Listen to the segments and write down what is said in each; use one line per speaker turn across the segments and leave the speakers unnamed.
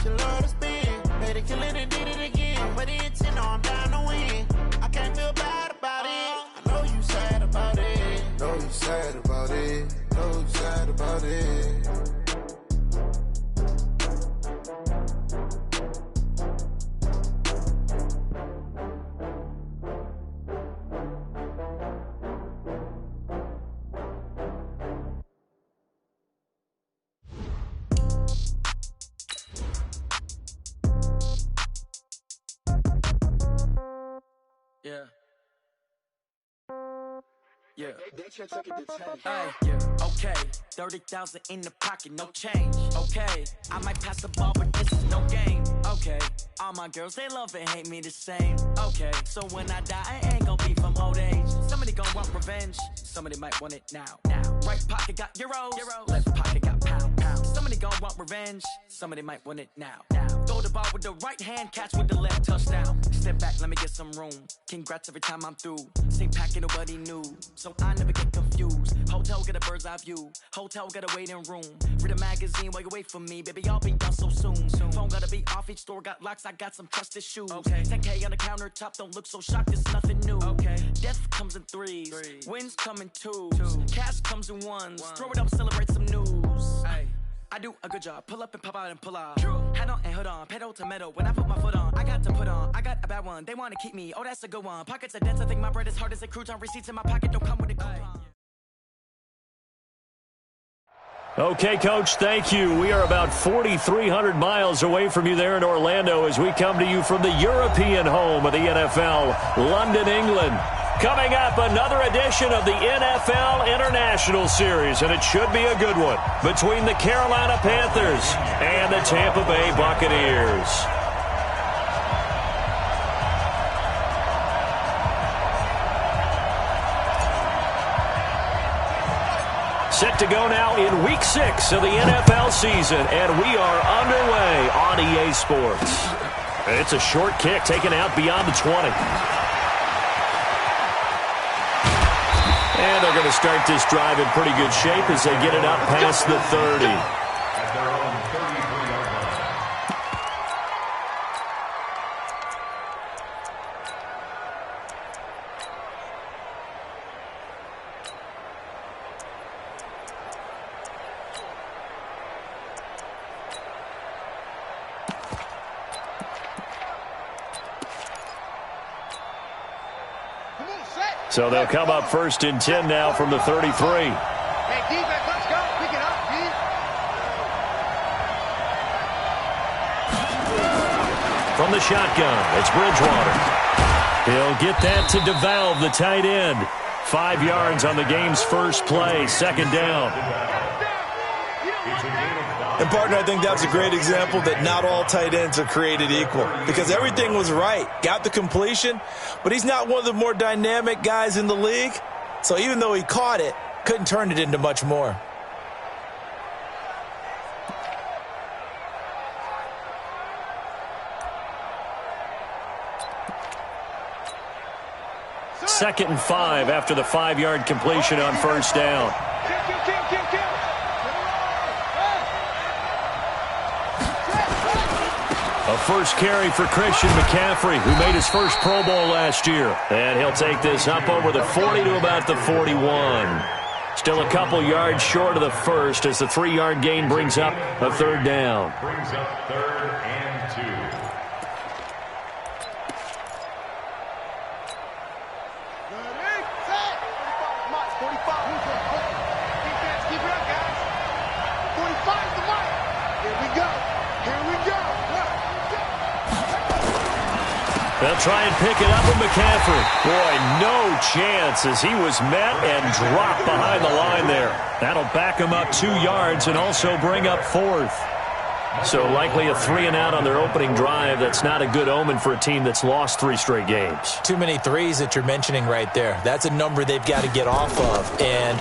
She love to spin. Made it kill it and did it again. But the intent, no, I'm down to win. I can't feel bad about it. I know you sad about it. Know you sad about it. Know you sad about it.
Yeah. Yeah. Hey, yeah. Okay. 30,000 in the pocket, no change. Okay. I might pass the ball, but this is no game. Okay. All my girls, they love and hate me the same. Okay. So when I die, I ain't gonna be from old age. Somebody gonna want revenge. Somebody might want it now. Right pocket got euros. Left pocket got pounds. Somebody gonna want revenge. Somebody might want it now. Throw the ball with the right hand, catch with the left, touchdown. Step back, let me get some room. Congrats every time I'm through. Same packet, nobody knew. So I never get confused. Hotel get a bird's eye view. Hotel got a waiting room. Read a magazine while you wait for me. Baby, I'll be done so soon. Phone gotta be off, each store got locks. I got some trusted shoes. Okay. 10K on the countertop, don't look so shocked, it's nothing new. Okay. Death comes in threes. Wins come in twos. Cash comes in ones. Throw it up, celebrate some news. Ay. I do a good job. Pull up and pop out and pull out. Head on and hood on. Pedal to metal. When I put my foot on, I got to put on. I got a bad one. They want to keep me. Oh, that's a good one. Pockets are dense. I think my bread is hard as a crouton. Receipts in my pocket don't come with a coupon.
Okay, Coach, thank you. We are about 4,300 miles away from you there in Orlando as we come to you from the European home of the NFL, London, England. Coming up, another edition of the NFL International Series, and it should be a good one, between the Carolina Panthers and the Tampa Bay Buccaneers. Set to go now in Week 6 of the NFL season, and we are underway on EA Sports. It's a short kick taken out beyond the 20. And they're going to start this drive in pretty good shape as they get it up past the 30. So they'll come up first and 10 now from the 33.
Hey, defense, let's go. Pick it up, dude.
From the shotgun, it's Bridgewater. He'll get that to DeValve, the tight end. 5 yards on the game's first play, second down.
And, partner, I think that's a great example that not all tight ends are created equal because everything was right. Got the completion, but he's not one of the more dynamic guys in the league. So even though he caught it, couldn't turn it into much more.
Second and 5 after the 5-yard completion on first down. A first carry for Christian McCaffrey, who made his first Pro Bowl last year. And he'll take this up over the 40 to about the 41. Still a couple yards short of the first as the 3-yard gain brings up a third down.
Brings up third and 2.
They'll try and pick it up with McCaffrey. Boy, no chance as he was met and dropped behind the line there. That'll back him up 2 yards and also bring up fourth. So likely a 3-and-out on their opening drive. That's not a good omen for a team that's lost 3 straight games.
Too many threes that you're mentioning right there. That's a number they've got to get off of. And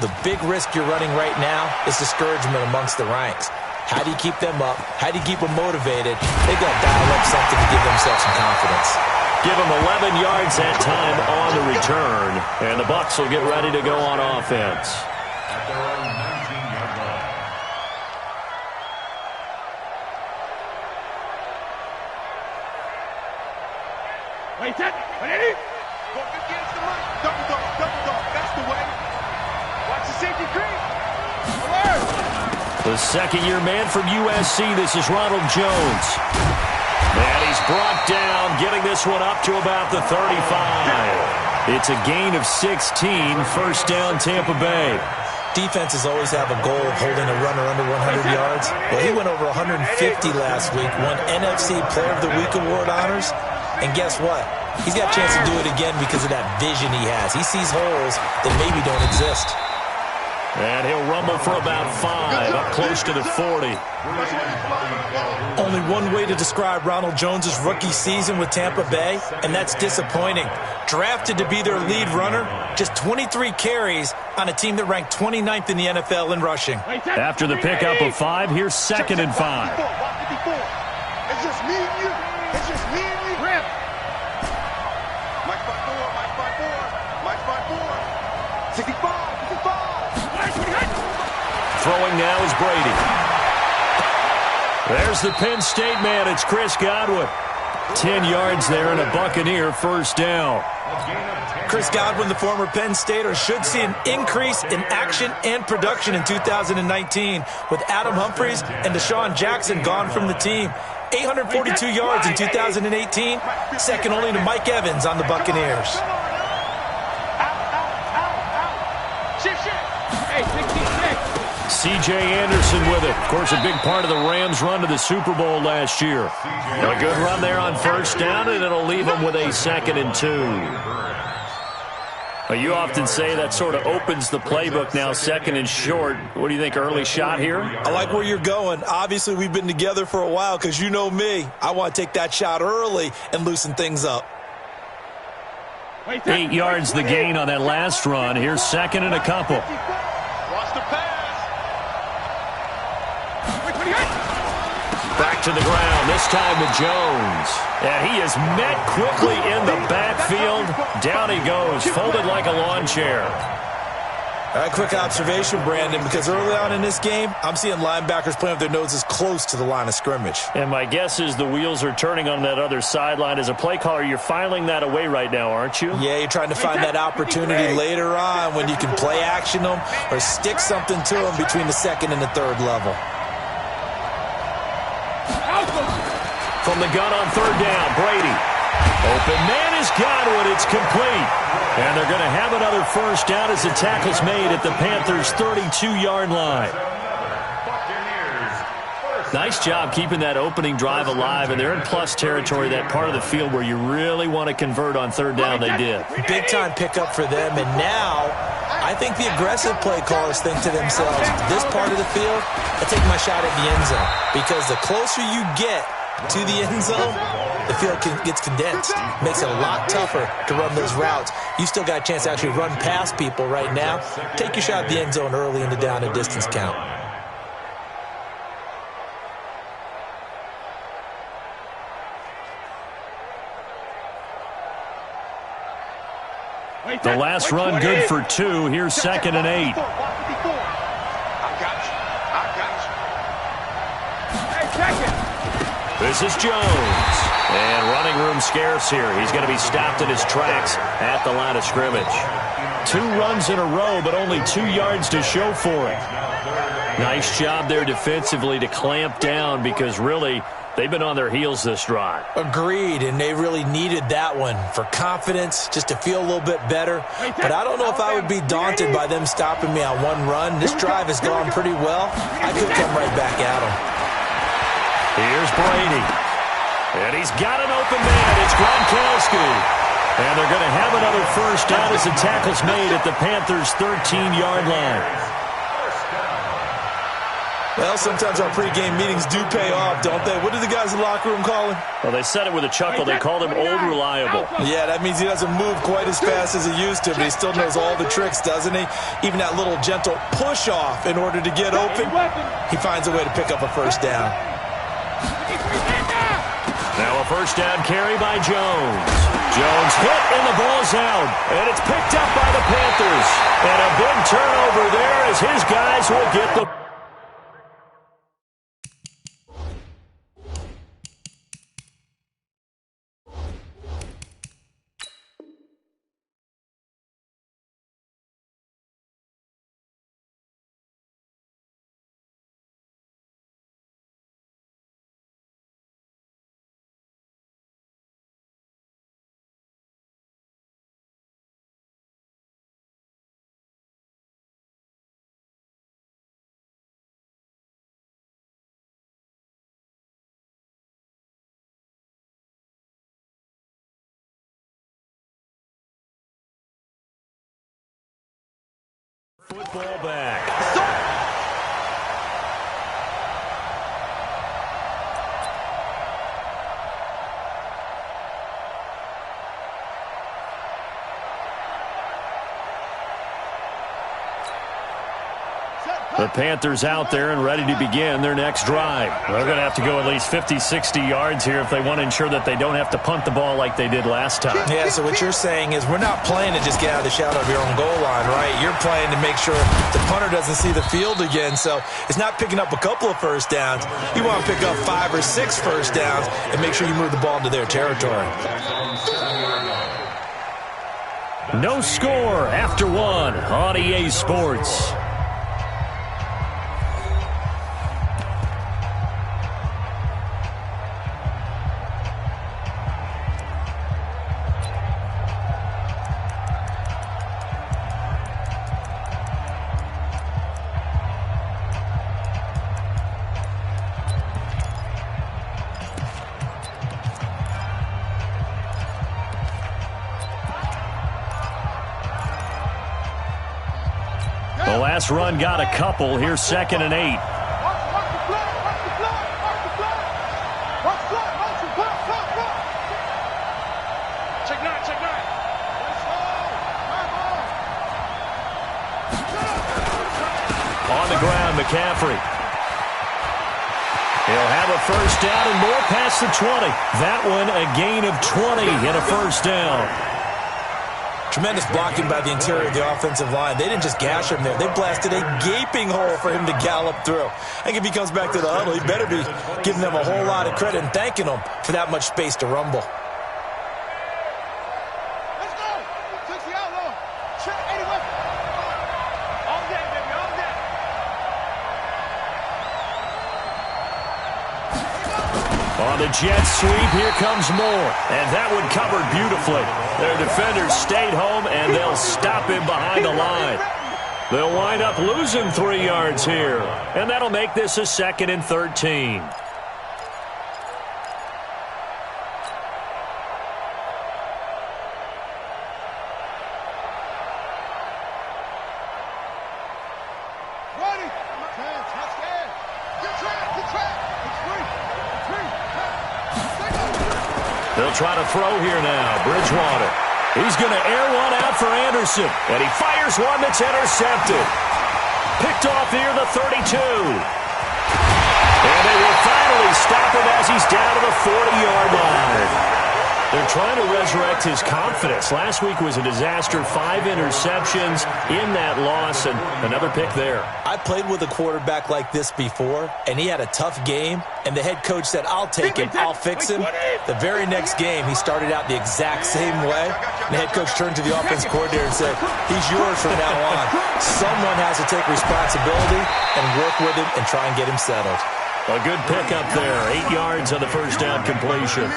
the big risk you're running right now is discouragement amongst the ranks. How do you keep them up? How do you keep them motivated? They've got to dial up something to give themselves some confidence.
Give them 11 yards that time on the return. And the Bucs will get ready to go on offense.
At their own 19-yard line.
Wait, set. Ready? Walk against the mic. Double dog. That's the way. Watch the safety creep. Alert.
The second-year man from USC, this is Ronald Jones. And he's brought down, getting this one up to about the 35. It's a gain of 16, first down Tampa Bay.
Defenses always have a goal of holding a runner under 100 yards. Well, he went over 150 last week, won NFC Player of the Week award honors. And guess what? He's got a chance to do it again because of that vision he has. He sees holes that maybe don't exist.
And he'll rumble for about 5, up close to the 40.
Only one way to describe Ronald Jones' rookie season with Tampa Bay, and that's disappointing. Drafted to be their lead runner, just 23 carries on a team that ranked 29th in the NFL in rushing.
After the pickup of 5, here's 2nd and 5.
It's just me and you. It's just me and you. Rip. Mike 5-4. Mike 5-4. 65.
Throwing now is Brady. There's the Penn State man. It's Chris Godwin. 10 yards there and a Buccaneer first down.
Chris Godwin, the former Penn Stater, should see an increase in action and production in 2019 with Adam Humphries and Deshaun Jackson gone from the team. 842 yards in 2018, second only to Mike Evans on the Buccaneers.
C.J. Anderson with it. Of course, a big part of the Rams' run to the Super Bowl last year. A good run there on first down, and it'll leave them with a 2nd and 2. Well, you often say that sort of opens the playbook now, 2nd and short. What do you think, early shot here?
I like where you're going. Obviously, we've been together for a while because you know me. I want to take that shot early and loosen things up.
8 yards the gain on that last run. Here's 2nd and a couple.
Watch the pass.
Back to the ground, this time to Jones. And he is met quickly in the backfield. Down he goes, folded like a lawn chair.
All right, quick observation, Brandon, because early on in this game, I'm seeing linebackers playing with their noses close to the line of scrimmage.
And my guess is the wheels are turning on that other sideline. As a play caller, you're filing that away right now, aren't you?
Yeah, you're trying to find that opportunity later on when you can play action them or stick something to them between the 2nd and the 3rd level.
From the gun on 3rd down, Brady. Open man is Godwin. It's complete. And they're going to have another first down as the tackle's made at the Panthers' 32-yard line. Nice job keeping that opening drive alive, and they're in plus territory, that part of the field where you really want to convert on 3rd down. They did.
Big-time pickup for them, and now I think the aggressive play callers think to themselves, this part of the field, I take my shot at the end zone, because the closer you get to the end zone, the field gets condensed. Makes it a lot tougher to run those routes. You still got a chance to actually run past people right now. Take your shot at the end zone early in the down and distance count.
The last run good for 2. Here's 2nd and 8.
I got you.
This is Jones. And running room scarce here. He's going to be stopped in his tracks at the line of scrimmage. 2 runs in a row, but only 2 yards to show for it. Nice job there defensively to clamp down, because really they've been on their heels this drive.
Agreed, and they really needed that one for confidence, just to feel a little bit better. But I don't know if I would be daunted by them stopping me on 1 run. This drive has gone pretty well. I could come right back at them.
Here's Brady. And he's got an open man. It's Gronkowski. And they're going to have another first down as the tackle's made at the Panthers' 13-yard line.
Well, sometimes our pregame meetings do pay off, don't they? What do the guys in the locker room call him?
Well, they said it with a chuckle. They called him Old Reliable.
Yeah, that means he doesn't move quite as fast as he used to, but he still knows all the tricks, doesn't he? Even that little gentle push-off in order to get open, he finds a way to pick up a first down.
Now a first down carry by Jones. Jones hit and the ball's out. And it's picked up by the Panthers. And a big turnover there as his guys will get the... Ball back. The Panthers out there and ready to begin their next drive. They're going to have to go at least 50, 60 yards here if they want to ensure that they don't have to punt the ball like they did last time.
Yeah, so what you're saying is we're not playing to just get out of the shadow of your own goal line, right? You're playing to make sure the punter doesn't see the field again. So it's not picking up a couple of first downs. You want to pick up 5 or 6 first downs and make sure you move the ball into their territory.
No score after 1 on EA Sports. The last run got a couple. Here's 2nd and 8. On the ground, McCaffrey. He'll have a first down and more past the 20. That one a gain of 20 and a first down.
Tremendous blocking by the interior of the offensive line. They didn't just gash him there. They blasted a gaping hole for him to gallop through. I think if he comes back to the huddle, he better be giving them a whole lot of credit and thanking them for that much space to rumble.
Let's go. Took the outlaw. Check anyway. All day, baby, all day.
On the jet sweep, here comes more. And that one covered beautifully. Their defenders stayed home, and they'll stop him behind the line. They'll wind up losing 3 yards here. And that'll make this a 2nd and 13.
Ready. Touchdown. Good track. Good track. It's free.
They'll try to throw here now. Bridgewater. He's going to air one out for Anderson. And he fires one that's intercepted. Picked off near the 32. And they will finally stop him as he's down to the 40-yard line. They're trying to resurrect his confidence. Last week was a disaster. 5 interceptions in that loss, and another pick there.
I played with a quarterback like this before, and he had a tough game, and the head coach said, I'll take him, I'll fix him. The very next game, he started out the exact same way, and the head coach turned to the offensive coordinator and said, he's yours from now on. Someone has to take responsibility and work with him and try and get him settled.
A good pickup there. 8 yards on the first down completion.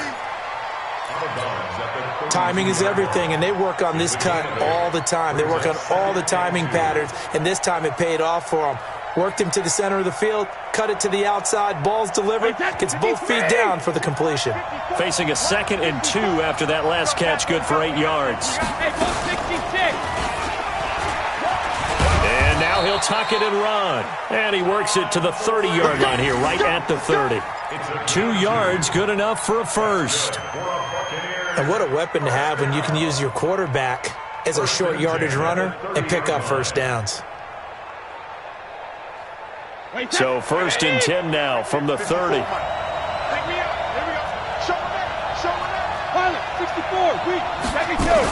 Timing is everything, and they work on this cut all the time. They work on all the timing patterns, and this time it paid off for them. Worked him to the center of the field, cut it to the outside, ball's delivered, gets both feet down for the completion.
Facing a 2nd and 2 after that last catch, good for 8 yards. And now he'll tuck it and run. And he works it to the 30-yard line here, right at the 30. 2 yards, good enough for a first.
And what a weapon to have when you can use your quarterback as a short yardage runner and pick up first downs.
So 1st and 10 now from the 30.
Pick me up. Here we go. Show him that. Show him that. Pilot, 64. Weak. Second two.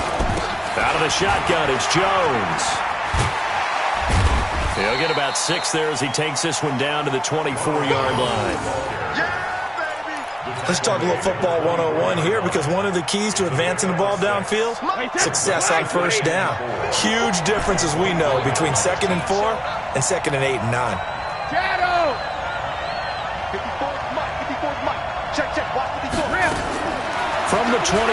Out of the shotgun, it's Jones. He'll get about 6 there as he takes this one down to the 24-yard line.
Let's talk a little football 101 here, because one of the keys to advancing the ball downfield, success on first down. Huge difference, as we know, between 2nd and 4 and 2nd and 8 and 9.
Shadow. 54 Mike. 54 Mike. Check, check. Watch 54.
From the 24,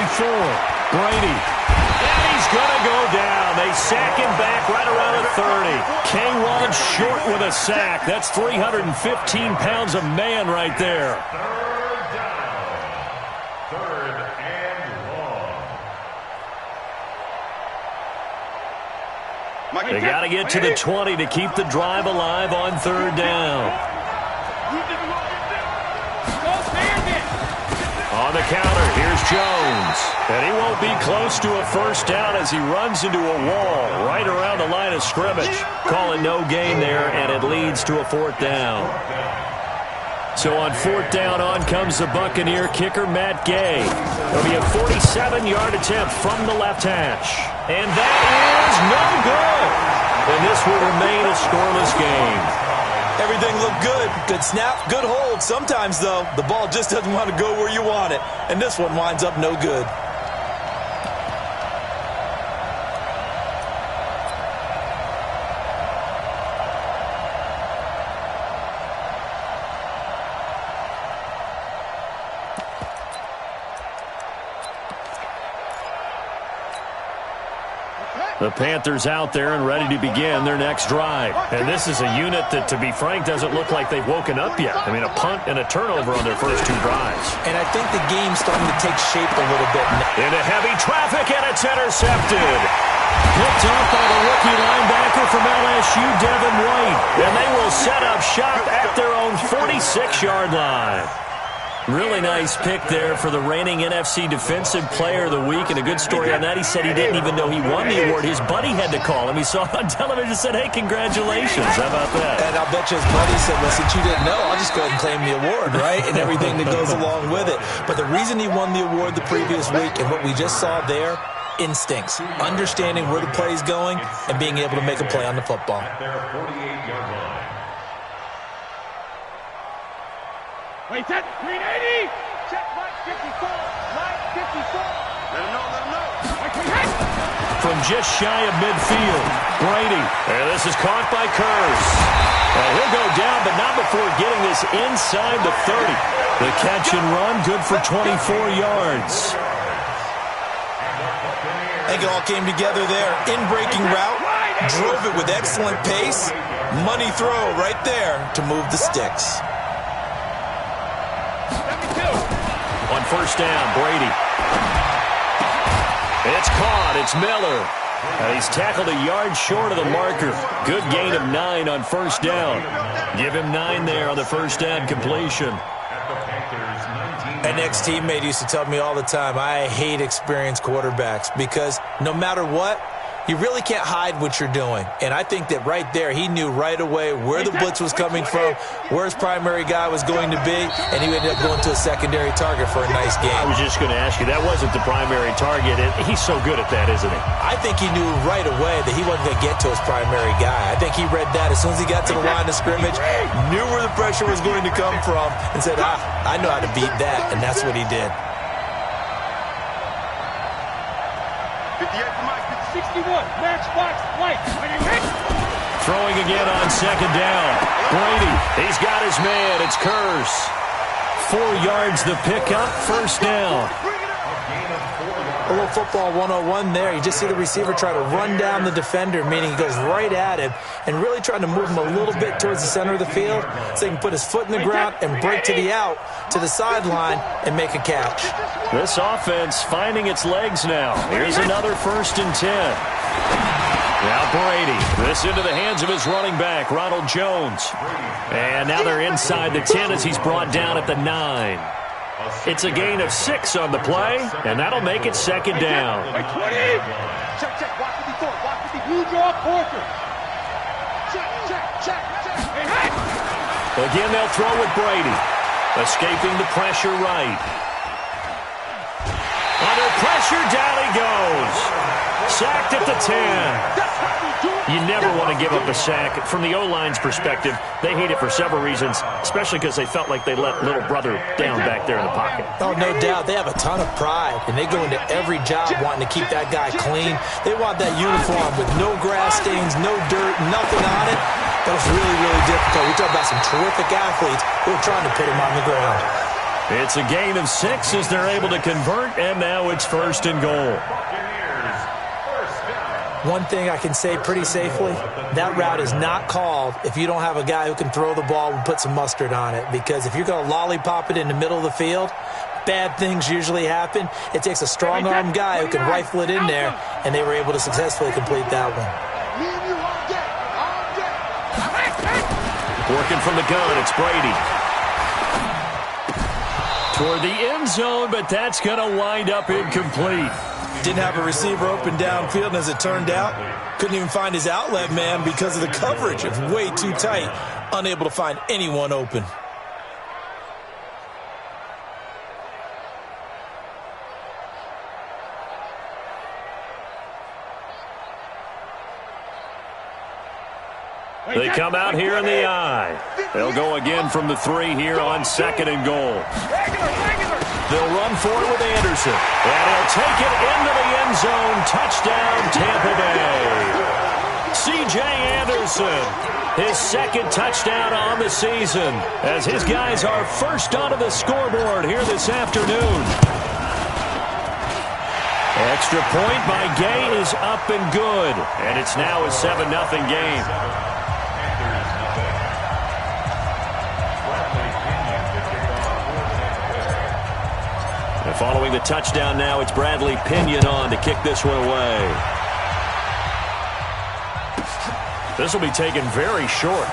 Brady. And he's going to go down. They sack him back right around the 30. K1 short with a sack. That's 315 pounds of man right there. They got to get to the 20 to keep the drive alive on third down. On the counter, here's Jones. And he won't be close to a first down as he runs into a wall right around the line of scrimmage. Call it no gain there, and it leads to a fourth down. So on fourth down, on comes the Buccaneer kicker, Matt Gay. It'll be a 47-yard attempt from the left hash. And that is no good. And this will remain a scoreless game.
Everything looked good. Good snap, good hold. Sometimes, though, the ball just doesn't want to go where you want it. And this one winds up no good.
The Panthers out there and ready to begin their next drive. And this is a unit that, to be frank, doesn't look like they've woken up yet. I mean, a punt and a turnover on their first two drives.
And I think the game's starting to take shape a little bit.
Into heavy traffic, and it's intercepted. Picked up by the rookie linebacker from LSU, Devin White. And they will set up shop at their own 46-yard line. Really nice pick there for the reigning NFC Defensive Player of the Week. And a good story on that, he said he didn't even know he won the award. His buddy had to call him. He saw it on television and said, hey, congratulations. How about that?
And I'll bet you his buddy said, well, since you didn't know, I'll just go ahead and claim the award, right? And everything that goes along with it. But the reason he won the award the previous week and what we just saw there, instincts, understanding where the play is going and being able to make a play on the football.
Their 48-yard line.
Wait, set, 380. Check, right 54. Right 54. Let him know.
From just shy of midfield, Brady. And this is caught by Kurz. And he'll go down, but not before getting this inside the 30. The catch and run, good for 24 yards.
I think it all came together there. In-breaking route, drove it with excellent pace. Money throw right there to move the sticks.
On first down, Brady. It's caught. It's Miller. And he's tackled a yard short of the marker. Good gain of 9 on first down. Give him 9 there on the first down completion.
An ex-teammate used to tell me all the time, I hate experienced quarterbacks because no matter what, you really can't hide what you're doing. And I think that right there, he knew right away where the blitz was coming from, where his primary guy was going to be, and he ended up going to a secondary target for a nice game.
I was just going to ask you, that wasn't the primary target. He's so good at that, isn't he?
I think he knew right away that he wasn't going to get to his primary guy. I think he read that as soon as he got to the line of scrimmage, knew where the pressure was going to come from, and said, I know how to beat that, and that's what he did.
61, matchbox light.
Throwing again on second down. Brady, he's got his man. It's Kurz. 4 yards the pickup, first down.
A little football 101 there. You just see the receiver try to run down the defender, meaning he goes right at him and really trying to move him a little bit towards the center of the field so he can put his foot in the ground and break to the out, to the sideline, and make a catch.
This offense finding its legs now. Here's another first and 10. Now Brady, this into the hands of his running back, Ronald Jones. And now they're inside the 10 as he's brought down at the 9. It's a gain of 6 on the play, and that'll make it second down.
Check, watch 54, watch 50, blue draw, Porter. Check.
Again, they'll throw with Brady. Escaping the pressure right. Under pressure, down he goes. Sacked at the 10. You never want to give up a sack. From the O-line's perspective, they hate it for several reasons, especially because they felt like they let little brother down back there in the pocket.
Oh, no doubt. They have a ton of pride, and they go into every job wanting to keep that guy clean. They want that uniform with no grass stains, no dirt, nothing on it. That was really, really difficult. We talk about some terrific athletes who are trying to put him on the ground.
It's a gain of 6 as they're able to convert, and now it's first and goal.
One thing I can say pretty safely, that route is not called if you don't have a guy who can throw the ball and put some mustard on it. Because if you're going to lollipop it in the middle of the field, bad things usually happen. It takes a strong-armed guy who can rifle it in there, and they were able to successfully complete that one.
Me and you all day. All day.
Working from the gun, it's Brady. Toward the end zone, but that's going to wind up incomplete.
Didn't have a receiver open downfield, and as it turned out, couldn't even find his outlet man because of the coverage. It's way too tight, unable to find anyone open.
They come out here in the eye. They'll go again from the 3 here on 2nd and goal. They'll run forward with Anderson. And he'll take it into the end zone. Touchdown, Tampa Bay. C.J. Anderson, his 2nd touchdown on the season, as his guys are first onto the scoreboard here this afternoon. Extra point by Gay is up and good. And it's now a 7-0 game. And following the touchdown now, it's Bradley Pinion on to kick this one away. This will be taken very short.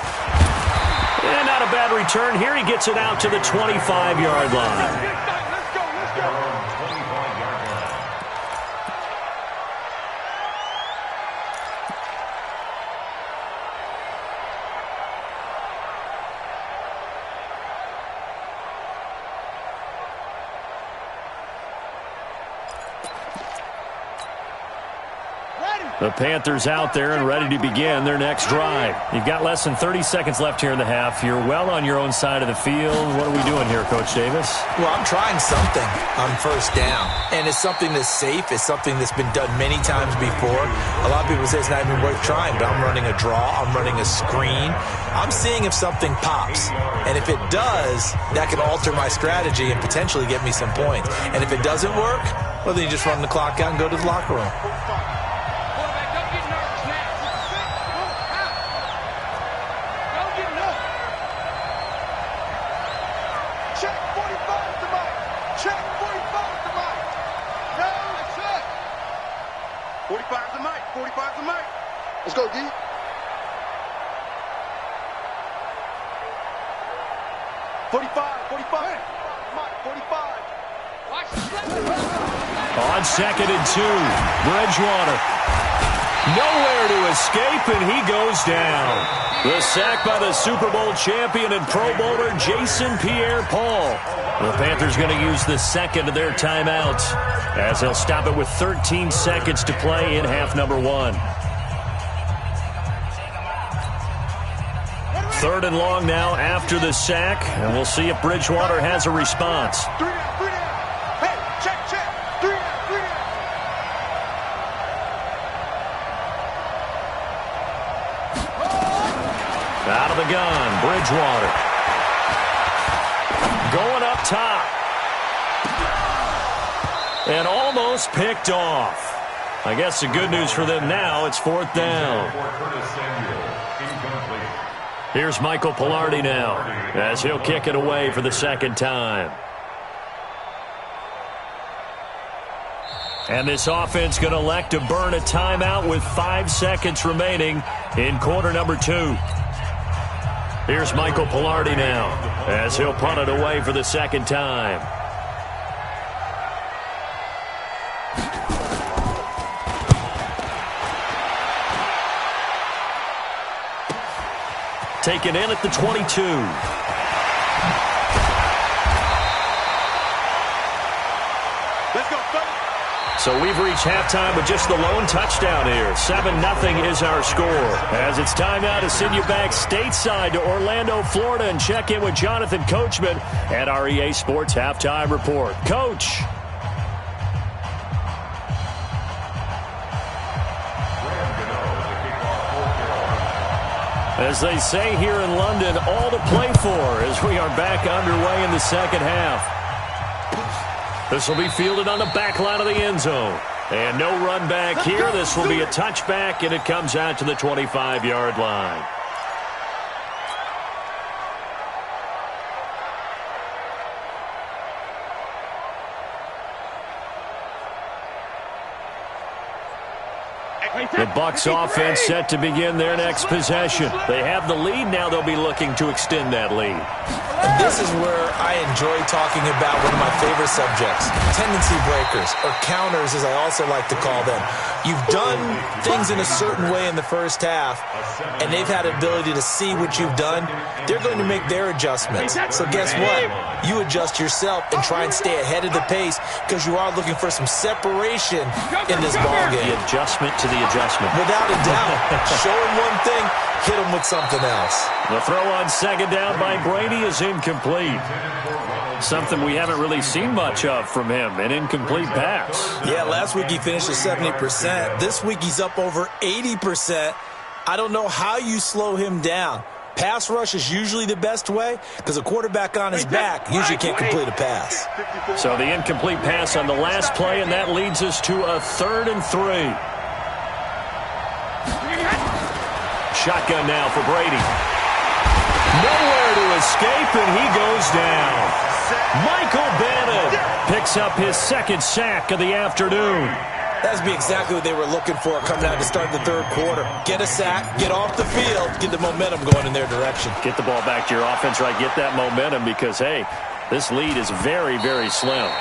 And not a bad return here. He gets it out to the 25-yard line. The Panthers out there and ready to begin their next drive. You've got less than 30 seconds left here in the half. You're well on your own side of the field. What are we doing here, Coach Davis?
Well, I'm trying something on first down. And it's something that's safe. It's something that's been done many times before. A lot of people say it's not even worth trying, but I'm running a draw. I'm running a screen. I'm seeing if something pops. And if it does, that can alter my strategy and potentially get me some points. And if it doesn't work, well, then you just run the clock out and go to the locker room.
Let's go, D. 45.
On 2nd and 2, Bridgewater. Nowhere to escape, and he goes down. The sack by the Super Bowl champion and Pro Bowler Jason Pierre-Paul. The Panthers going to use the 2nd of their timeouts, as they'll stop it with 13 seconds to play in half number 1. 3rd and long now after the sack, and we'll see if Bridgewater has a response.
Hey, check. 3 down.
Out of the gun, Bridgewater. Going up top. And almost picked off. I guess the good news for them now, it's 4th down. Here's Michael Pilardi now, as he'll kick it away for the 2nd time. And this offense going to elect to burn a timeout with 5 seconds remaining in quarter number 2. Here's Michael Pilardi now, as he'll punt it away for the 2nd time. Taken in at the 22.
Let's go,
So we've reached halftime with just the lone touchdown here. 7-0 is our score. As it's time now to send you back stateside to Orlando, Florida, and check in with Jonathan Coachman at our EA Sports Halftime Report. Coach. As they say here in London, all to play for as we are back underway in the 2nd half. This will be fielded on the back line of the end zone. And no run back here. This will be a touchback, and it comes out to the 25-yard line. The Bucs offense set to begin their next possession. They have the lead now. They'll be looking to extend that lead.
And this is where I enjoy talking about one of my favorite subjects, tendency breakers, or counters as I also like to call them. You've done things in a certain way in the first half, and they've had the ability to see what you've done. They're going to make their adjustments. So guess what? You adjust yourself and try and stay ahead of the pace because you are looking for some separation in this ballgame.
The adjustment to the adjustment.
Without a doubt. Show him one thing, hit him with something else.
The throw on second down by Brady is incomplete. Something we haven't really seen much of from him, an incomplete pass.
Yeah, last week he finished at 70%. This week he's up over 80%. I don't know how you slow him down. Pass rush is usually the best way because a quarterback on his back usually can't complete a pass.
So the incomplete pass on the last play, and that leads us to a 3rd and 3. Shotgun now for Brady. Nowhere to escape, and he goes down. Michael Bennett picks up his 2nd sack of the afternoon.
That's be exactly what they were looking for coming out to start the 3rd quarter. Get a sack, get off the field, get the momentum going in their direction.
Get the ball back to your offense, right? Get that momentum because, hey, this lead is very, very slim.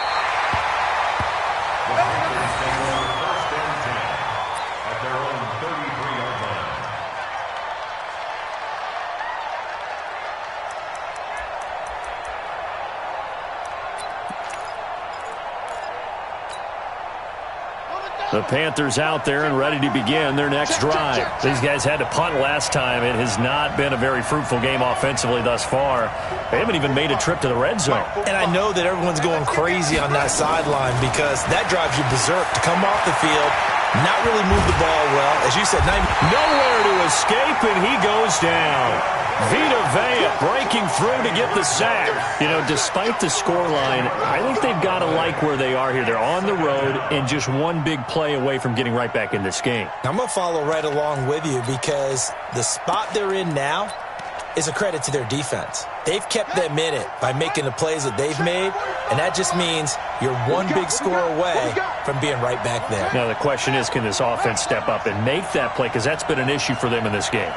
The Panthers out there and ready to begin their next drive. These guys had to punt last time. It has not been a very fruitful game offensively thus far. They haven't even made a trip to the red zone.
And I know that everyone's going crazy on that sideline because that drives you berserk to come off the field, not really move the ball well. As you said,
nowhere to escape, and he goes down. Vita Vea breaking through to get the sack. You know, despite the scoreline, I think they've got to like where they are here. They're on the road and just one big play away from getting right back in this game.
I'm going to follow right along with you because the spot they're in now is a credit to their defense. They've kept them in it by making the plays that they've made, and that just means you're one big score away from being right back there.
Now, the question is, can this offense step up and make that play? Because that's been an issue for them in this game.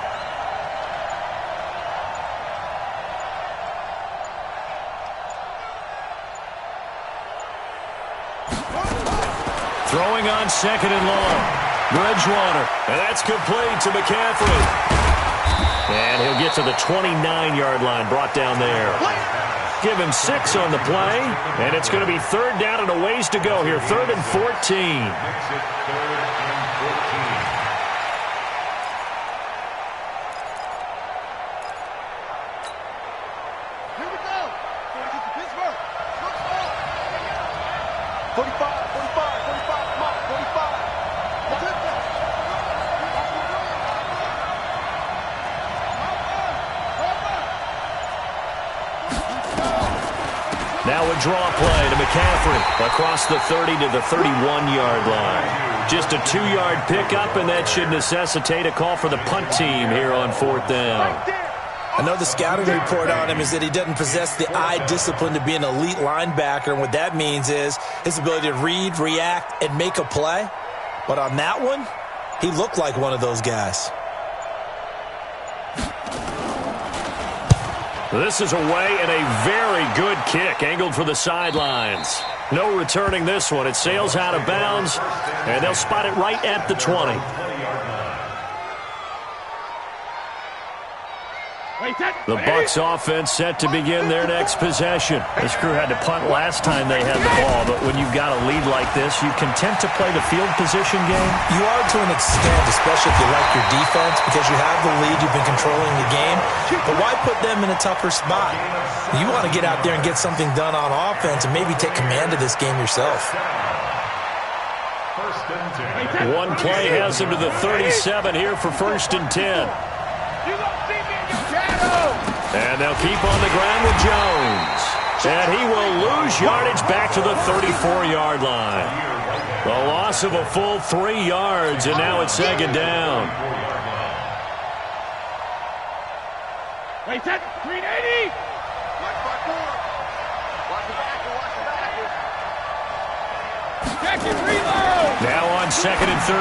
Throwing on 2nd and long. Bridgewater. And that's complete to McCaffrey. And he'll get to the 29-yard line, brought down there. Give him 6 on the play. And it's going to be 3rd down and a ways to go here. 3rd and 14. Now a draw play to McCaffrey across the 30 to the 31-yard line. Just a 2-yard pickup, and that should necessitate a call for the punt team here on 4th down.
I know the scouting report on him is that he doesn't possess the eye discipline to be an elite linebacker, and what that means is his ability to read, react, and make a play. But on that one, he looked like one of those guys.
This is away and a very good kick, angled for the sidelines. No returning this one. It sails out of bounds, and they'll spot it right at the 20. The Bucs offense set to begin their next possession. This crew had to punt last time they had the ball, but when you've got a lead like this, you content to play the field position game?
You are to an extent, especially if you like your defense, because you have the lead, you've been controlling the game. But why put them in a tougher spot? You want to get out there and get something done on offense and maybe take command of this game yourself.
One play has him to the 37 here for 1st and 10. And they'll keep on the ground with Jones. And he will lose yardage back to the 34-yard line. The loss of a full 3 yards, and now it's 2nd down.
Wait, set, 380. Watch the back, watch the back. Check it, reload.
Now on second and 13.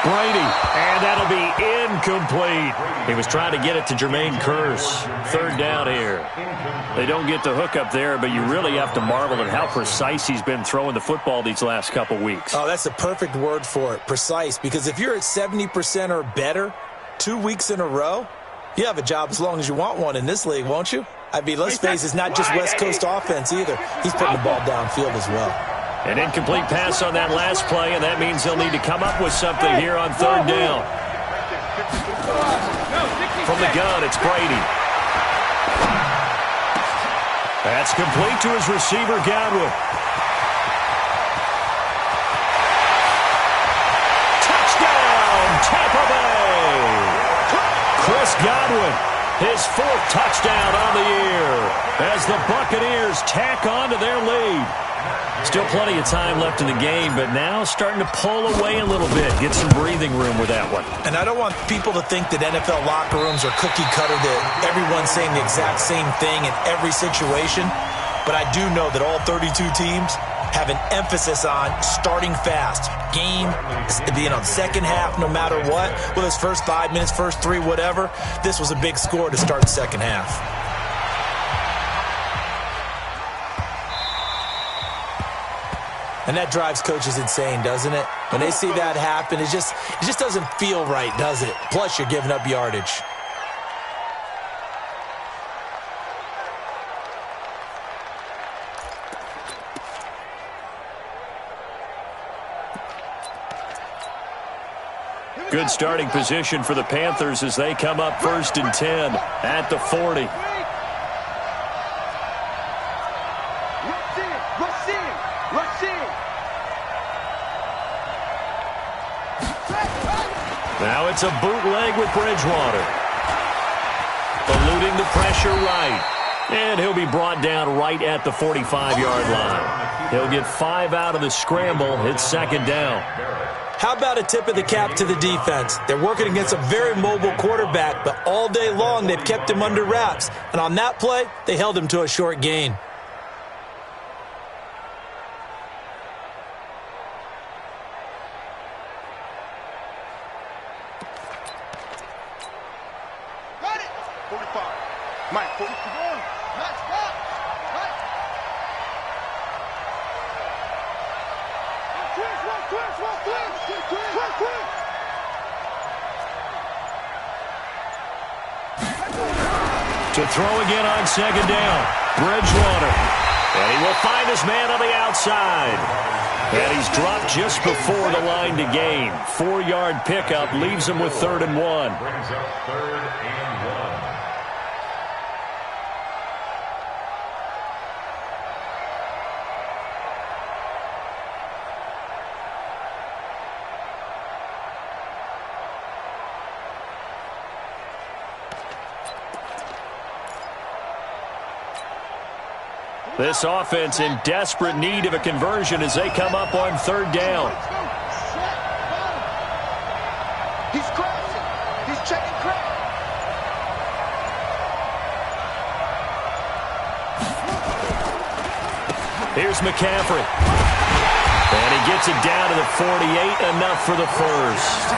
Brady, and that'll be incomplete. He was trying to get it to Jermaine Kearse. Third down here. They don't get the hook up there, but you really have to marvel at how precise he's been throwing the football these last couple weeks.
Oh, that's the perfect word for it, precise, because if you're at 70% or better 2 weeks in a row, you have a job as long as you want one in this league, won't you? I mean, let's face it, it's not just West Coast offense either. He's putting the ball downfield as well.
An incomplete pass on that last play, and that means they'll need to come up with something here on third down. From the gun, it's Brady. That's complete to his receiver, Godwin. Touchdown, Tampa Bay! Chris Godwin, his fourth touchdown on the year as the Buccaneers tack on to their lead. Still plenty of time left in the game, but now starting to pull away a little bit. Get some breathing room with that one.
And I don't want people to think that NFL locker rooms are cookie cutter, that everyone's saying the exact same thing in every situation. But I do know that all 32 teams have an emphasis on starting fast. Game, second half, no matter what. Whether it's first 5 minutes, first 3, whatever. This was a big score to start the second half. And that drives coaches insane, doesn't it? When they see that happen, it just doesn't feel right, does it? Plus, you're giving up yardage.
Good starting position for the Panthers as they come up 1st and 10 at the 40. Now it's a bootleg with Bridgewater. Eluding the pressure right. And he'll be brought down right at the 45-yard line. He'll get 5 out of the scramble. It's second down.
How about a tip of the cap to the defense? They're working against a very mobile quarterback, but all day long they've kept him under wraps. And on that play, they held him to a short gain.
To throw again on second down, Bridgewater. And he will find his man on the outside. And he's dropped just before the line to gain. 4-yard pickup leaves him with 3rd and 1.
Brings up 3rd and 1.
This offense in desperate need of a conversion as they come up on 3rd down.
He's crashing. He's checking crash.
Here's McCaffrey. And he gets it down to the 48, enough for the first.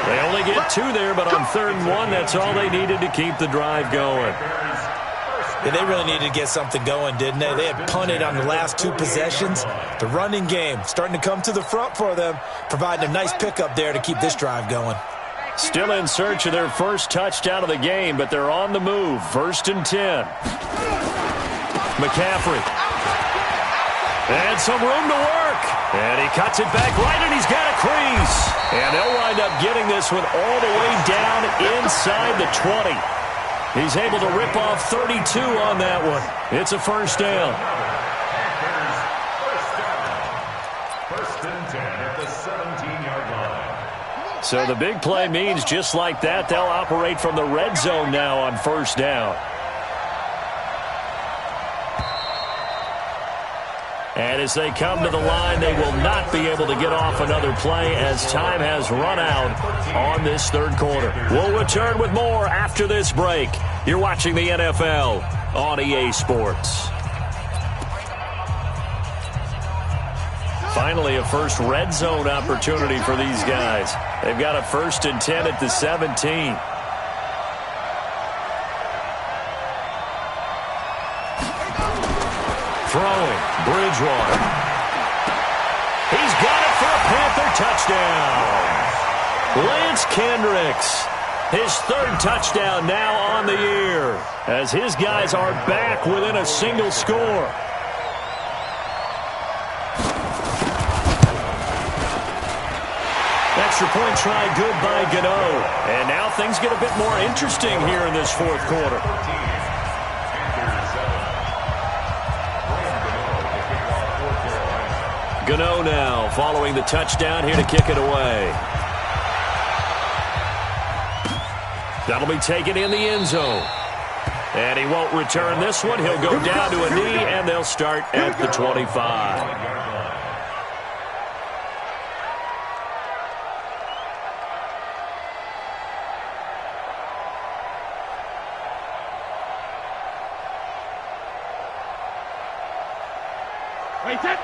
They only get 2 there, but on 3rd and 1, that's all they needed to keep the drive going.
Yeah, they really needed to get something going, didn't they? They had punted on the last 2 possessions. The running game starting to come to the front for them, providing a nice pickup there to keep this drive going.
Still in search of their first touchdown of the game, but they're on the move. 1st and 10. McCaffrey. And some room to work. And he cuts it back right, and he's got a crease. And they'll wind up getting this one all the way down inside the 20. He's able to rip off 32 on that one. It's a first down.
First and 10 at the 17-yard line.
So the big play means just like that, they'll operate from the red zone now on 1st down. And as they come to the line, they will not be able to get off another play as time has run out on this 3rd quarter. We'll return with more after this break. You're watching the NFL on EA Sports. Finally, a first red zone opportunity for these guys. They've got a 1st and 10 at the 17. Throwing, Bridgewater. He's got it for a Panther touchdown. Lance Kendricks, his 3rd touchdown now on the year, as his guys are back within a single score. Extra point try good by Gano. And now things get a bit more interesting here in this 4th quarter. Gano now following the touchdown here to kick it away. That'll be taken in the end zone. And he won't return this one. He'll go down to a knee, and they'll start at the 25.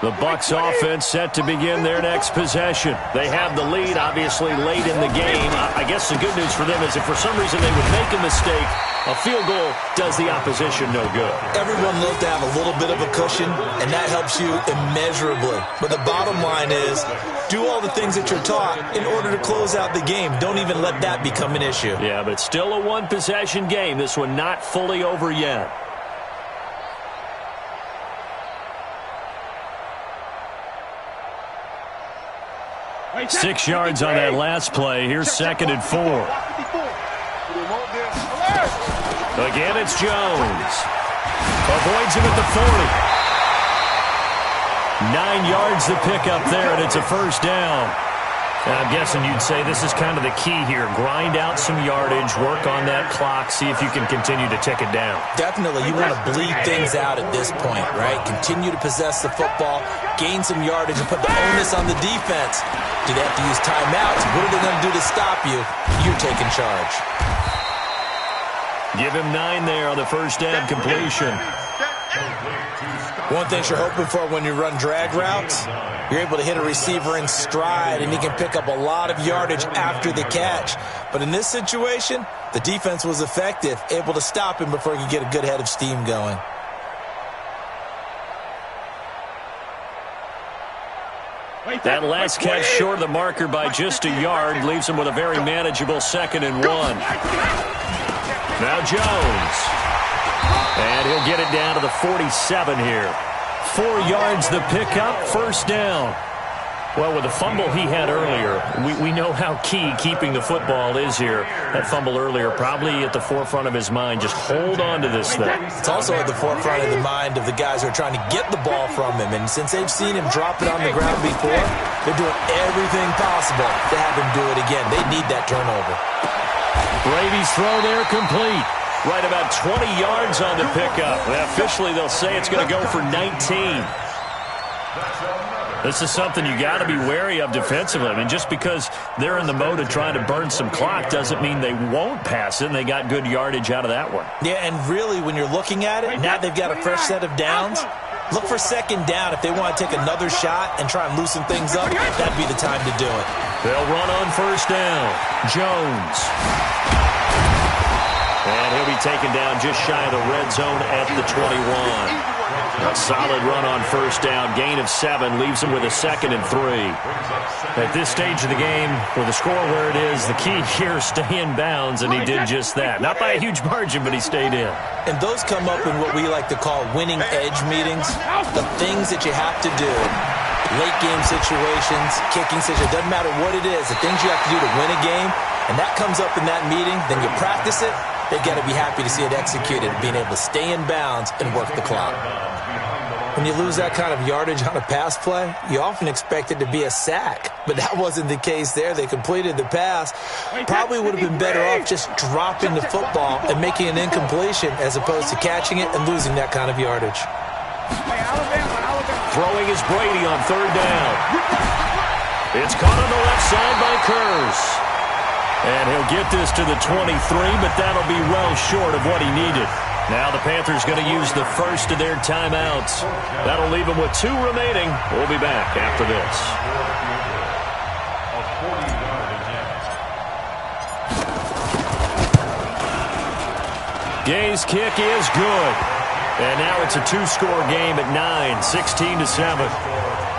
The Bucs offense set to begin their next possession. They have the lead, obviously, late in the game. I guess the good news for them is if for some reason they would make a mistake, a field goal does the opposition no good.
Everyone loves to have a little bit of a cushion, and that helps you immeasurably. But the bottom line is, do all the things that you're taught in order to close out the game. Don't even let that become an issue.
Yeah, but still a one-possession game. This one not fully over yet. 6 yards on that last play. Here's 2nd and 4. Again, it's Jones. Avoids him at the 40. 9 yards to pick up there, and it's a 1st down. And I'm guessing you'd say this is kind of the key here. Grind out some yardage, work on that clock, see if you can continue to tick it down.
Definitely. You want to bleed things out at this point, right? Continue to possess the football, gain some yardage, and put the onus on the defense. Do they have to use timeouts? What are they going to do to stop you? You're taking charge.
Give him 9 there on the 1st down completion.
One thing you're hoping for when you run drag routes, you're able to hit a receiver in stride, and he can pick up a lot of yardage after the catch. But in this situation, the defense was effective, able to stop him before he could get a good head of steam going.
That last catch short of the marker by just a yard leaves him with a very manageable 2nd and 1. Now Jones. And he'll get it down to the 47 here. 4 yards the pickup, 1st down. Well, with the fumble he had earlier, we know how key keeping the football is here. That fumble earlier probably at the forefront of his mind. Just hold on to this thing.
It's also at the forefront of the mind of the guys who are trying to get the ball from him. And since they've seen him drop it on the ground before, they're doing everything possible to have him do it again. They need that turnover.
Brady's throw there complete. Right about 20 yards on the pickup. And officially, they'll say it's going to go for 19. This is something you got to be wary of defensively. I mean, just because they're in the mode of trying to burn some clock doesn't mean they won't pass it, and they got good yardage out of that one.
Yeah, and really, when you're looking at it, now they've got a fresh set of downs. Look for 2nd down. If they want to take another shot and try and loosen things up, that'd be the time to do it.
They'll run on 1st down. Jones. And he'll be taken down just shy of the red zone at the 21. A solid run on 1st down. Gain of 7 leaves him with a 2nd and 3. At this stage of the game, with the score where it is, the key here is stay in bounds, and he did just that. Not by a huge margin, but he stayed in.
And those come up in what we like to call winning edge meetings. The things that you have to do. Late game situations, kicking situations, doesn't matter what it is. The things you have to do to win a game, and that comes up in that meeting, then you practice it. They've got to be happy to see it executed, being able to stay in bounds and work the clock. When you lose that kind of yardage on a pass play, you often expect it to be a sack. But that wasn't the case there. They completed the pass. Probably would have been better off just dropping the football and making an incompletion as opposed to catching it and losing that kind of yardage.
Throwing is Brady on 3rd down. It's caught on the left side by Kurz. And he'll get this to the 23, but that'll be well short of what he needed. Now the Panthers going to use the first of their timeouts. That'll leave them with 2 remaining. We'll be back after this. Gay's kick is good. And now it's a 2-score game at 9, 16-7.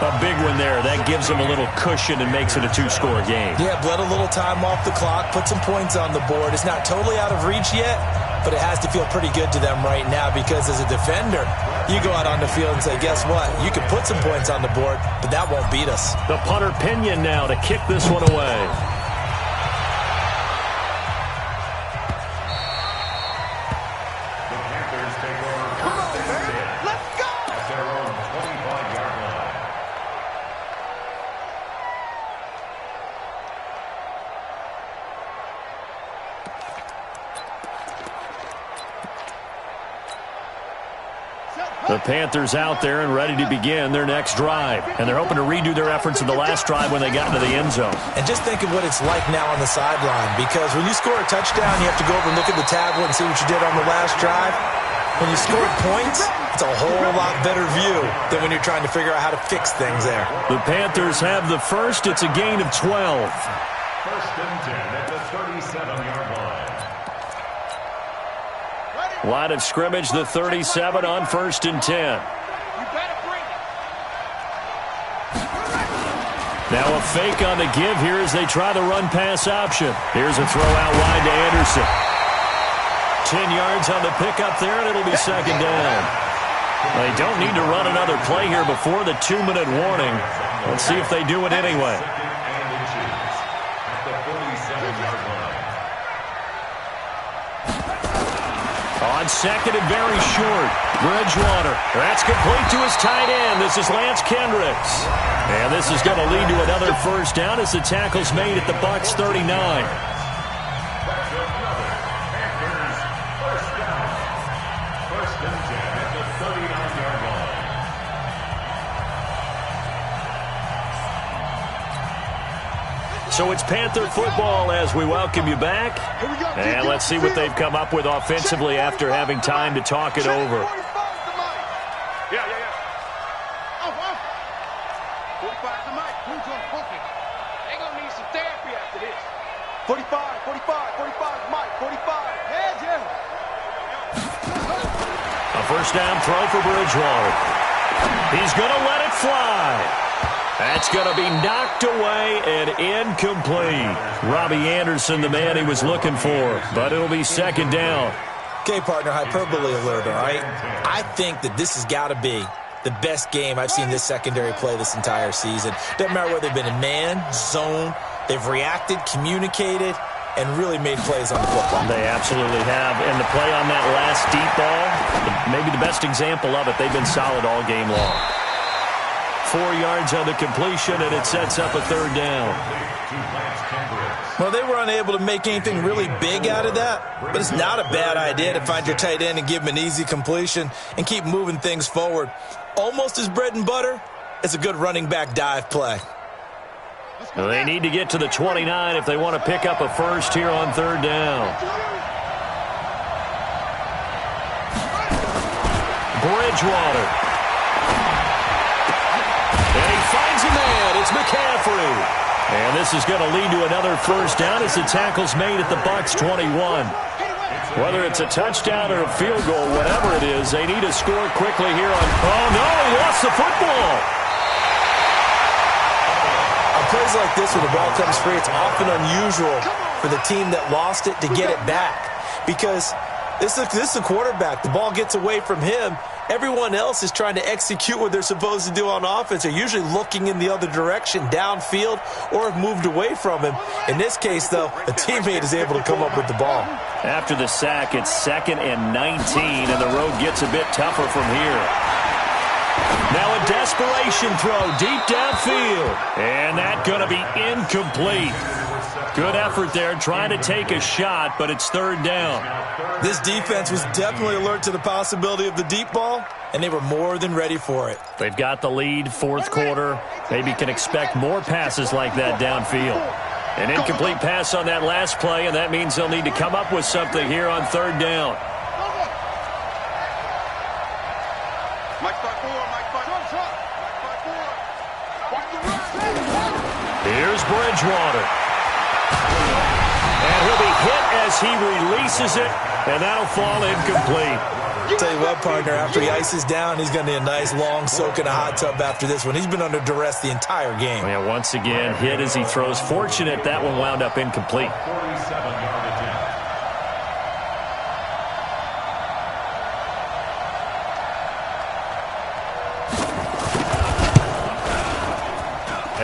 A big one there. That gives them a little cushion and makes it a 2-score game.
Yeah, bled a little time off the clock, put some points on the board. It's not totally out of reach yet, but it has to feel pretty good to them right now because as a defender, you go out on the field and say, guess what? You can put some points on the board, but that won't beat us.
The punter Pinion now to kick this one away. The Panthers out there and ready to begin their next drive. And they're hoping to redo their efforts in the last drive when they got into the end zone.
And just think of what it's like now on the sideline, because when you score a touchdown, you have to go over and look at the tablet and see what you did on the last drive. When you scored points, it's a whole lot better view than when you're trying to figure out how to fix things there.
The Panthers have the first. It's a gain of 12.
First and 10 at the 37-yard line.
Line of scrimmage, the 37 on first and 10. Now a fake on the give here as they try the run-pass option. Here's a throw out wide to Anderson. 10 yards on the pickup there, and it'll be second down. They don't need to run another play here before the 2-minute warning. Let's see if they do it anyway. On second and very short, Bridgewater. That's complete to his tight end. This is Lance Kendricks. And this is going to lead to another first down as the tackle's made at the Bucs 39.
First and 10 at the 39-yard line.
So it's Panther football as we welcome you back. And let's see what they've come up with offensively after having time to talk it over.
Yeah. 45's the mic. Who's on booking? They're going to need some therapy after this. 45, Mike, 45. Heads in.
A first down throw for Bridgewater. He's going to let it fly. That's going to be knocked away and incomplete. Robbie Anderson, the man he was looking for, but it'll be second down.
Okay, partner, hyperbole alert, all right? I think that this has got to be the best game I've seen this secondary play this entire season. Doesn't matter whether they've been in man, zone, they've reacted, communicated, and really made plays on the football.
They absolutely have. And the play on that last deep ball, maybe the best example of it, they've been solid all game long. 4 yards on the completion, and it sets up a third down.
Well, they were unable to make anything really big out of that, but it's not a bad idea to find your tight end and give him an easy completion and keep moving things forward. Almost as bread and butter as a good running back dive play.
Well, they need to get to the 29 if they want to pick up a first here on third down. Bridgewater. And he finds a man. It's McCaffrey. And this is going to lead to another first down as the tackle's made at the Bucs 21. Whether it's a touchdown or a field goal, whatever it is, they need to score quickly here on... Oh, no, he lost the football.
On plays like this, when the ball comes free, it's often unusual for the team that lost it to get it back. Because this is a quarterback. The ball gets away from him. Everyone else is trying to execute what they're supposed to do on offense. They're usually looking in the other direction, downfield, or have moved away from him. In this case, though, a teammate is able to come up with the ball.
After the sack, it's 2nd and 19, and the road gets a bit tougher from here. Now a desperation throw deep downfield, and that's going to be incomplete. Good effort there, trying to take a shot, but it's third down.
This defense was definitely alert to the possibility of the deep ball, and they were more than ready for it.
They've got the lead, fourth quarter. Maybe can expect more passes like that downfield. An incomplete pass on that last play, and that means they'll need to come up with something here on third down. Bridgewater. And he'll be hit as he releases it, and that'll fall incomplete.
I'll tell you what, partner, after he ices down, he's going to need a nice long soak in a hot tub after this one. He's been under duress the entire game.
Yeah, once again, hit as he throws. Fortunate that one wound up incomplete.
47-yard attempt.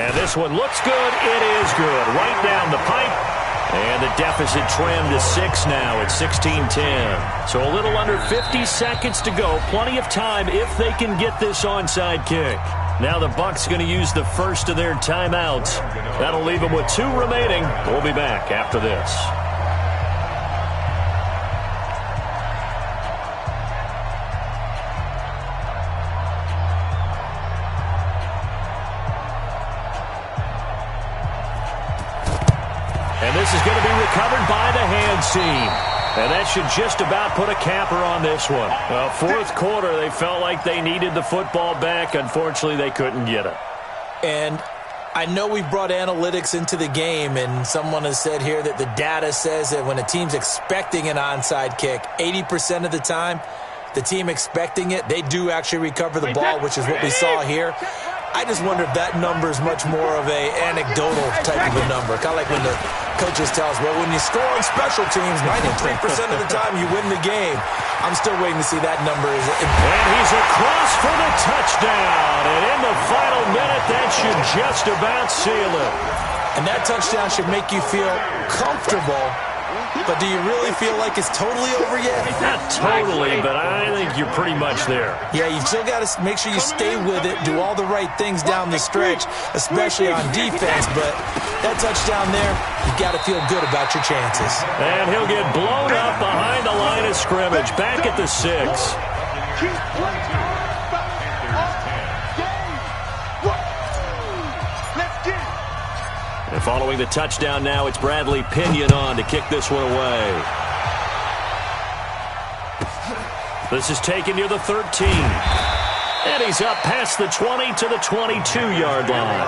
And this one looks good. It is good. Right down the pipe. And the deficit trimmed to 6 now at 16-10. So a little under 50 seconds to go. Plenty of time if they can get this onside kick. Now the Bucs going to use the first of their timeouts. That'll leave them with 2 remaining. We'll be back after this. And this is going to be recovered by the hands team. And that should just about put a capper on this one. Well, fourth quarter, they felt like they needed the football back. Unfortunately, they couldn't get it.
And I know we brought analytics into the game, and someone has said here that the data says that when a team's expecting an onside kick, 80% of the time, the team expecting it, they do actually recover the ball, which is what we saw here. I just wonder if that number is much more of a anecdotal type of a number. Kind of like when the coaches tell us, well, when you score on special teams, 93% of the time you win the game. I'm still waiting to see that number.
And he's across for the touchdown. And in the final minute, that should just about seal it.
And that touchdown should make you feel comfortable. But do you really feel like it's totally over yet?
Not totally, but I think you're pretty much there.
Yeah, you still got to make sure you stay with it, do all the right things down the stretch, especially on defense. But that touchdown there, you got to feel good about your chances.
And he'll get blown up behind the line of scrimmage, back at the 6. And following the touchdown now, it's Bradley Pinion on to kick this one away. This is taken near the 13. And he's up past the 20 to the 22-yard line.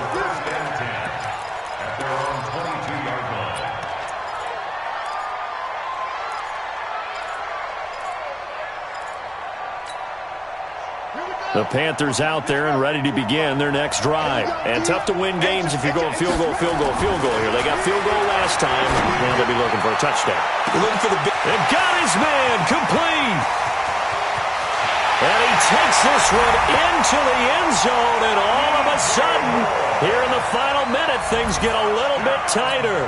The Panthers out there and ready to begin their next drive. And tough to win games if you're going field goal here. They got field goal last time. Now they'll be looking for a touchdown.
They're looking for the big...
And got his man complete. And he takes this one into the end zone. And all of a sudden, here in the final minute, things get a little bit tighter.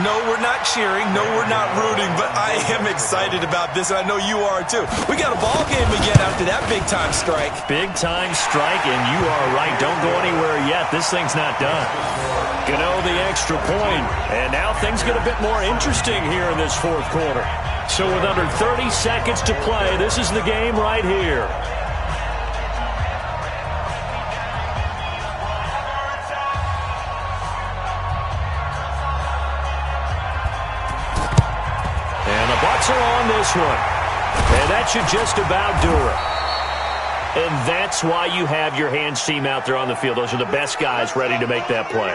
No, we're not cheering. No, we're not rooting. But I am excited about this, and I know you are too. We got a ball game again after that big-time strike.
Big-time strike, and you are right. Don't go anywhere yet. This thing's not done. Gano the extra point. And now things get a bit more interesting here in this fourth quarter. So with under 30 seconds to play, this is the game right here. Are on this one. And that should just about do it. And that's why you have your hands team out there on the field. Those are the best guys ready to make that play.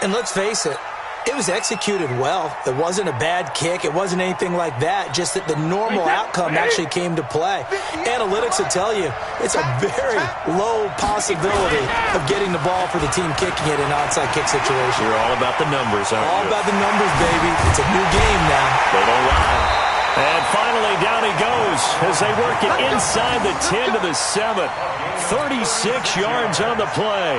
And let's face it, it was executed well. It wasn't a bad kick. It wasn't anything like that. Just that the normal outcome actually came to play. Analytics will tell you it's a very low possibility of getting the ball for the team kicking it in an onside kick situation.
You're all about the numbers, aren't you?
All about the numbers, baby. It's a new game now.
They don't lie. And finally, down he goes as they work it inside the 10 to the 7. 36 yards on the play.